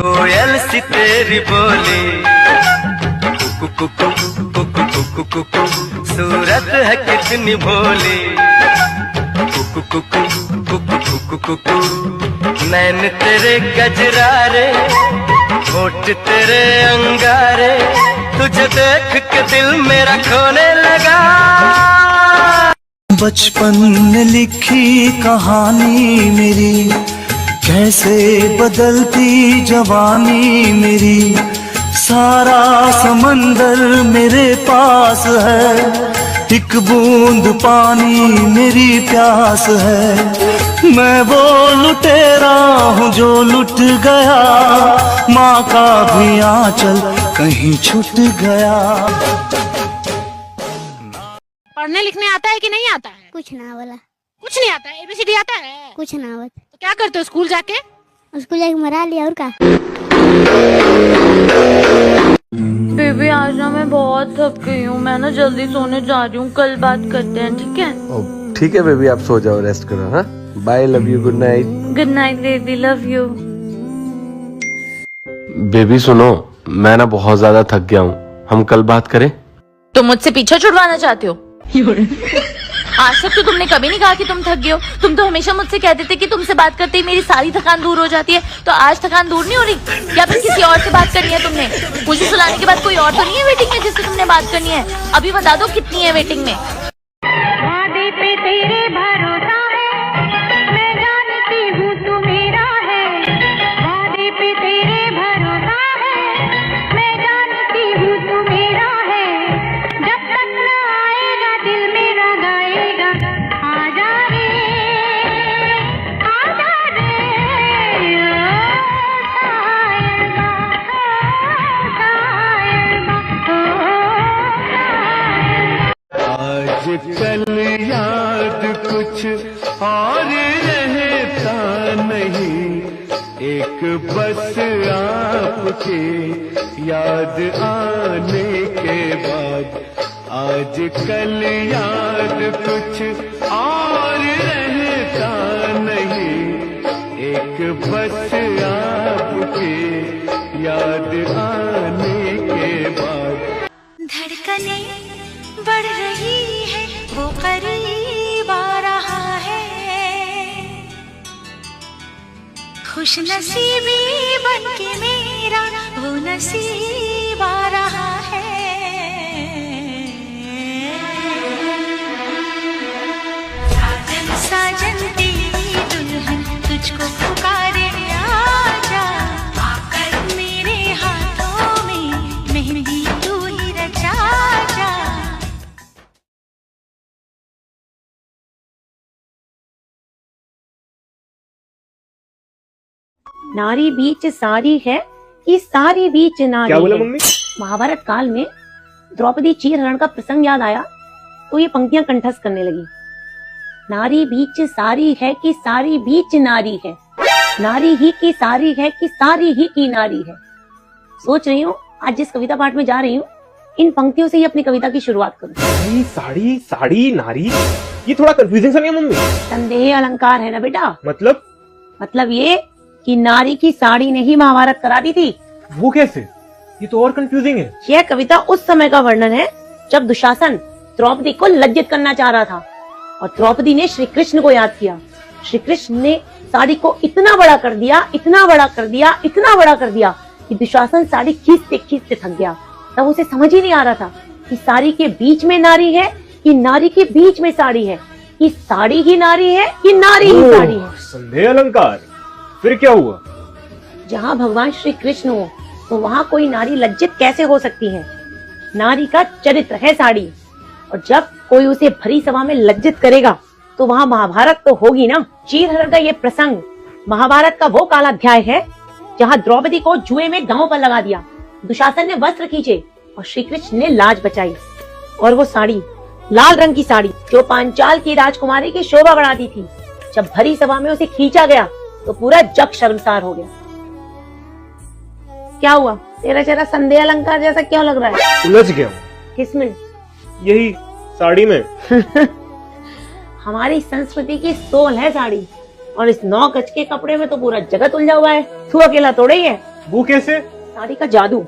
कोयल सी तेरी बोली, कुकु कुकु कुकु कुकु कुकु, सूरत है कितनी भोली, कुकु कुकु कुकु कुकु कुकु, नैन तेरे गजरारे, होठ तेरे अंगारे, तुझे देख के दिल मेरा खोने लगा। बचपन में लिखी कहानी मेरी, कैसे बदलती जवानी मेरी, सारा समंदर मेरे पास है, एक बूंद पानी मेरी प्यास है। मैं वो लुटेरा हूँ जो लुट गया, माँ का भी आंचल कहीं छूट गया। पढ़ने लिखने आता है कि नहीं आता है? कुछ ना बोला। कुछ नहीं आता है? ABCD आता है? कुछ ना बता। तो क्या करते हो स्कूल जाके? स्कूल जाके मरा लिया और का। बेबी आज ना मैं बहुत थक गई हूँ, मैं ना जल्दी सोने जा रही हूँ, कल बात करते हैं, ठीक है? ठीक है बेबी, आप सो जाओ, रेस्ट करो। हाँ bye, love you, good night. Good night baby, love you. Baby सुनो, मैं ना बहुत ज्यादा थक गया हूँ, हम कल बात करें? तुम मुझसे पीछा छुड़वाना चाहते हो? आज तक तो तुमने कभी नहीं कहा कि तुम थक गए हो। तुम तो हमेशा मुझसे कहते थे कि तुमसे बात करते ही मेरी सारी थकान दूर हो जाती है। तो आज थकान दूर नहीं हो रही, या फिर किसी और से बात करनी है तुमने? मुझे सुलाने के बाद कोई और तो नहीं है वेटिंग में जिससे तुमने बात करनी है? अभी बता दो कितनी है वेटिंग में? वादे पे तेरे भरोसा है, मैं जानती हूँ तू मेरा है। वादे पे तेरे भरोसा है, मैं जानती हूँ तू मेरा है। जब तक न आएगा दिल मेरा गाएगा, आजा रे आजा रे, आज कल याद कुछ और रहता नहीं, एक बस आपके याद आने के बाद। आज कल याद कुछ और रहता नहीं, एक बस आपके याद आने के बाद। धड़कने बढ़ रही है, वो करीब आ रहा है। खुश नसीबी बन के मेरा वो नसीब आ रहा है। साजन साजन तेरी दुल्हन तुझको पुकारे, आजा आकर मेरे हाथों में मेहंदी तू ही रचा जा। नारी बीच सारी है कि सारी बीच नारी? क्या बोला है? मम्मी? महाभारत काल में द्रौपदी चीरहरण का प्रसंग याद आया तो ये पंक्तियां कंठस्थ करने लगी। नारी बीच सारी है कि सारी बीच नारी है, नारी ही की सारी है कि सारी ही की नारी है। सोच रही हूँ आज जिस कविता पाठ में जा रही हूँ इन पंक्तियों से ही अपनी कविता की शुरुआत करूँ। साड़ी साड़ी नारी, ये थोड़ा कंफ्यूजिंग सा नहीं है मम्मी? संदेह अलंकार है ना बेटा। मतलब ये कि नारी की साड़ी ने ही महाभारत करा दी थी। वो कैसे? ये तो और कंफ्यूजिंग है। यह कविता उस समय का वर्णन है जब दुशासन द्रौपदी को लज्जित करना चाह रहा था और द्रौपदी ने श्री कृष्ण को याद किया। श्री कृष्ण ने साड़ी को इतना बड़ा कर दिया, इतना बड़ा कर दिया, इतना बड़ा कर दिया कि दुशासन साड़ी खींचते थक गया। तब उसे समझ ही नहीं आ रहा था कि साड़ी के बीच में नारी है कि नारी के बीच में साड़ी है, कि साड़ी ही नारी है कि नारी ही साड़ी है। संदेह अलंकार। फिर क्या हुआ? जहाँ भगवान श्री कृष्ण हो तो वहाँ कोई नारी लज्जित कैसे हो सकती है? नारी का चरित्र है साड़ी, और जब कोई उसे भरी सभा में लज्जित करेगा तो वहाँ महाभारत तो होगी ना। चीरहरण का ये प्रसंग महाभारत का वो काला अध्याय है जहाँ द्रौपदी को जुए में दांव पर लगा दिया, दुशासन ने वस्त्र खींचे और श्री कृष्ण ने लाज बचाई। और वो साड़ी, लाल रंग की साड़ी जो पांचाल की राजकुमारी की शोभा बढ़ाती थी, जब भरी सभा में उसे खींचा गया तो पूरा जग शर्मसार हो गया। क्या हुआ? तेरा चेहरा संदेह अलंकार जैसा क्यों लग रहा है? उलझ गया हूँ। किसमें? यही साड़ी में। हमारी संस्कृति की सोल है साड़ी, और इस 9 गज के कपड़े में तो पूरा जगत उलझा हुआ है। तू अकेला थोड़ा ही है। वो कैसे? साड़ी का जादू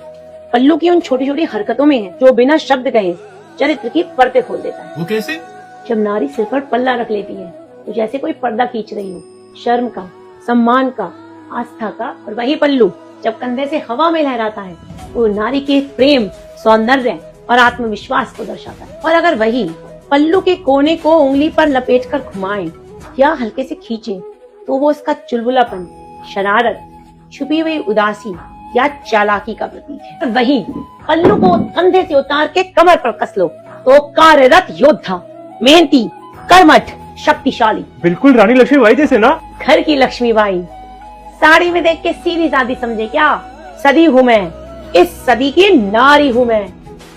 पल्लू की उन छोटी छोटी हरकतों में है जो बिना शब्द कहे चरित्र की परतें खोल देता है। वो कैसे? जब नारी सिर पर पल्ला रख लेती है तो जैसे कोई पर्दा खींच रही हो, शर्म का, सम्मान का, आस्था का। और वही पल्लू जब कंधे से हवा में लहराता है वो नारी के प्रेम, सौंदर्य और आत्मविश्वास को दर्शाता है। और अगर वही पल्लू के कोने को उंगली पर लपेट कर घुमाएं या हल्के से खींचे तो वो उसका चुलबुलापन, शरारत, छुपी हुई उदासी या चालाकी का प्रतीक है। और वही पल्लू को कंधे से उतार के कमर पर कस लो तो कार्यरत योद्धा, मेहनती, कर्मठ, शक्तिशाली, बिल्कुल रानी लक्ष्मीबाई जैसे ना। घर की लक्ष्मीबाई साड़ी में देख के सीधी सादी समझे क्या? सदी हूँ मैं, इस सदी की नारी हूँ मैं।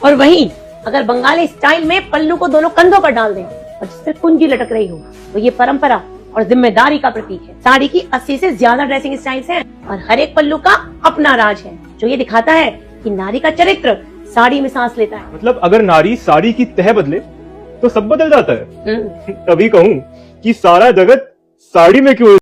और वही अगर बंगाली स्टाइल में पल्लू को दोनों कंधों पर डाल दें और जिस पर कुंजी लटक रही हो तो ये परंपरा और जिम्मेदारी का प्रतीक है। साड़ी की 80 से ज्यादा ड्रेसिंग स्टाइल्स हैं और हर एक पल्लू का अपना राज है जो ये दिखाता है कि नारी का चरित्र साड़ी में सांस लेता है। मतलब अगर नारी साड़ी की तह बदले तो सब बदल जाता है। तभी कहूँ कि सारा जगत साड़ी में क्यों